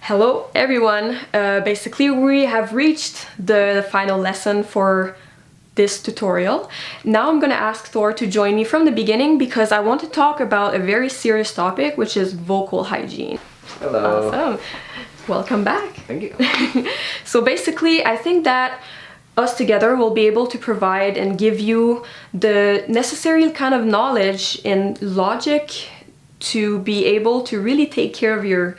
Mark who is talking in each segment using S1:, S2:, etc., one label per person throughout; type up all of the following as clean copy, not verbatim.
S1: Hello everyone, basically we have reached the final lesson for this tutorial. Now I'm gonna ask Thor to join me from the beginning because I want to talk about a very serious topic, which is vocal hygiene.
S2: Hello.
S1: Awesome. Welcome back.
S2: Thank you.
S1: So basically I think that us together will be able to provide and give you the necessary kind of knowledge and logic to be able to really take care of your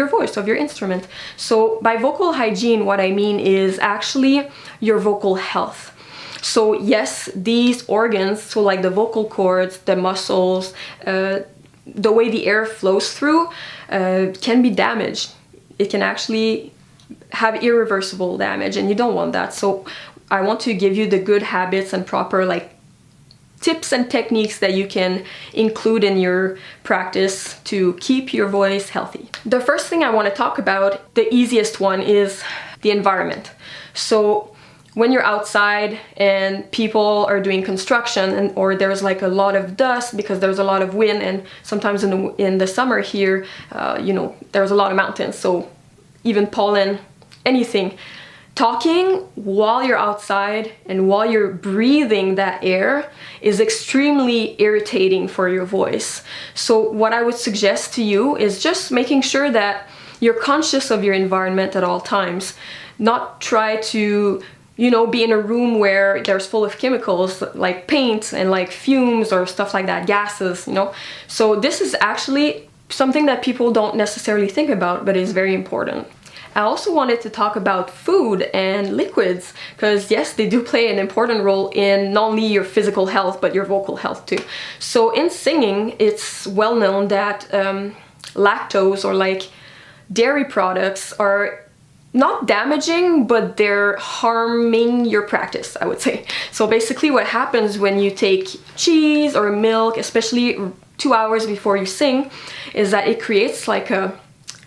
S1: voice, of your instrument. So by vocal hygiene, what I mean is actually your vocal health. So yes, these organs, so like the vocal cords, the muscles, the way the air flows through, can be damaged. It can actually have irreversible damage, and you don't want that. So I want to give you the good habits and proper tips and techniques that you can include in your practice to keep your voice healthy. The first thing I want to talk about, the easiest one, is the environment. So when you're outside and people are doing construction or there's like a lot of dust because there's a lot of wind, and sometimes in the summer here, there's a lot of mountains, so even pollen, anything. Talking while you're outside and while you're breathing that air is extremely irritating for your voice. So what I would suggest to you is just making sure that you're conscious of your environment at all times. Not try to, be in a room where there's full of chemicals like paint and like fumes or stuff like that, gases, So this is actually something that people don't necessarily think about, but is very important. I also wanted to talk about food and liquids because yes, they do play an important role in not only your physical health but your vocal health too. So in singing, it's well known that lactose or like dairy products are not damaging, but they're harming your practice, I would say. So basically what happens when you take cheese or milk, especially 2 hours before you sing, is that it creates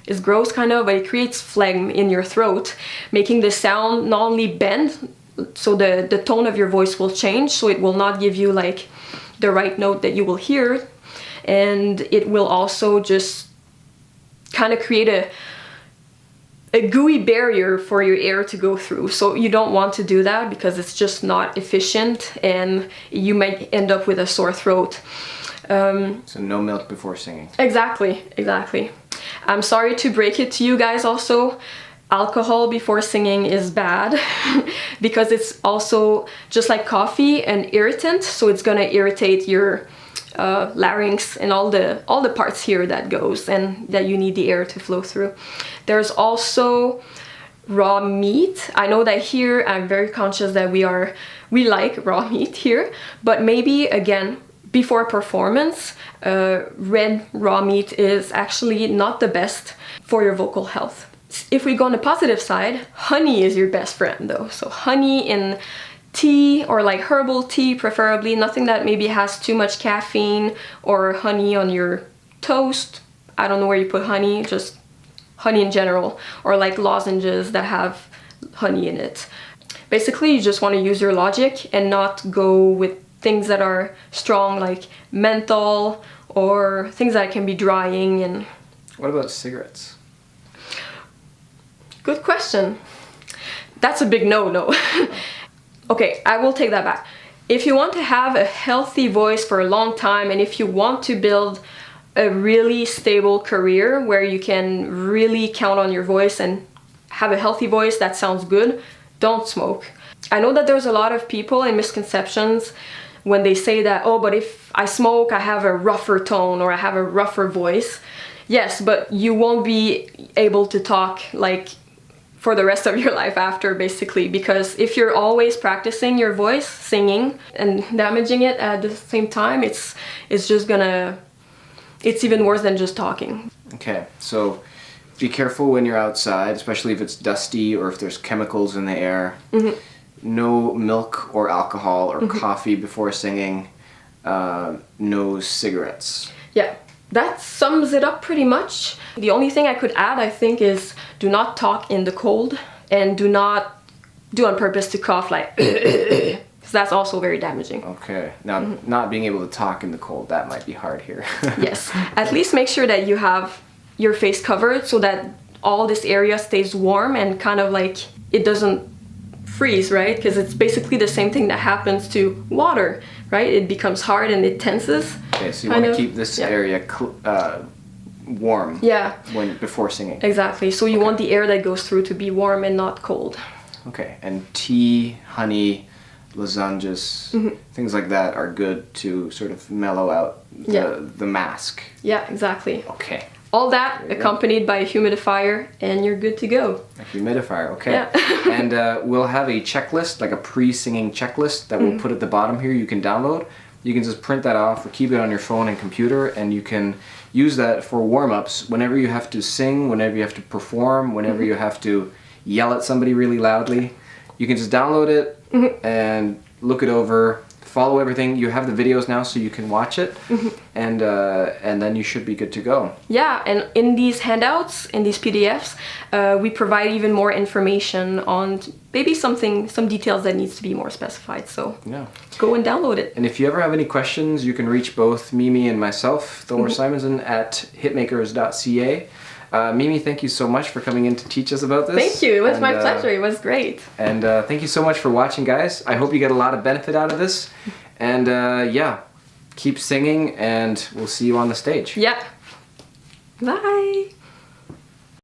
S1: it's gross kind of, but it creates phlegm in your throat, making the sound not only bend, so the tone of your voice will change, so it will not give you the right note that you will hear, and it will also just kind of create a gooey barrier for your air to go through. So you don't want to do that because it's just not efficient and you might end up with a sore throat.
S2: So no milk before singing.
S1: Exactly. I'm sorry to break it to you guys also. Alcohol before singing is bad because it's also just like coffee, an irritant, so it's gonna irritate your larynx and all the parts here that goes and that you need the air to flow through. There's also raw meat. I know that here I'm very conscious that we like raw meat here, but maybe again before a performance, red raw meat is actually not the best for your vocal health. If we go on the positive side, honey is your best friend though. So honey in tea or like herbal tea preferably, nothing that maybe has too much caffeine, or honey on your toast. I don't know where you put honey, just honey in general, or like lozenges that have honey in it. Basically, you just want to use your logic and not go with things that are strong like menthol or things that can be drying. And
S2: what about cigarettes?
S1: Good question. That's a big no. Okay, I will take that back. If you want to have a healthy voice for a long time, and if you want to build a really stable career where you can really count on your voice and have a healthy voice that sounds good, don't smoke. I know that there's a lot of people and misconceptions when they say that, oh, but if I smoke, I have a rougher tone or I have a rougher voice. Yes, but you won't be able to talk for the rest of your life after, basically, because if you're always practicing your voice, singing, and damaging it at the same time, it's even worse than just talking.
S2: Okay, so be careful when you're outside, especially if it's dusty or if there's chemicals in the air. Mm-hmm. No milk or alcohol or coffee before singing. No cigarettes.
S1: Yeah, that sums it up pretty much. The only thing I could add, I think, is do not talk in the cold, and do not do on purpose to cough because that's also very damaging.
S2: Okay, now not being able to talk in the cold, that might be hard here.
S1: Yes, at least make sure that you have your face covered so that all this area stays warm and kind of like it doesn't freeze, right? Because it's basically the same thing that happens to water, right? It becomes hard and it tenses.
S2: Okay, so you want to keep this area warm.
S1: Yeah.
S2: Before singing.
S1: Exactly. So you want the air that goes through to be warm and not cold.
S2: Okay, and tea, honey, lozenges, things like that are good to sort of mellow out the mask.
S1: Yeah, exactly.
S2: Okay.
S1: All that accompanied by a humidifier, and you're good to go.
S2: A humidifier, okay.
S1: Yeah.
S2: And we'll have a checklist, like a pre-singing checklist that we'll put at the bottom here you can download. You can just print that off or keep it on your phone and computer, and you can use that for warm-ups whenever you have to sing, whenever you have to perform, whenever you have to yell at somebody really loudly. You can just download it and look it over, follow everything. You have the videos now so you can watch it, and then you should be good to go. Yeah, and in these handouts, in these PDFs, we provide even more information on maybe some details that needs to be more specified. So go and download it. And if you ever have any questions, you can reach both Mimi and myself, Thor Simonson, at hitmakerz.ca. Mimi, thank you so much for coming in to teach us about this. Thank you. It was my pleasure. It was great. And thank you so much for watching, guys. I hope you get a lot of benefit out of this. And keep singing, and we'll see you on the stage. Yeah. Bye.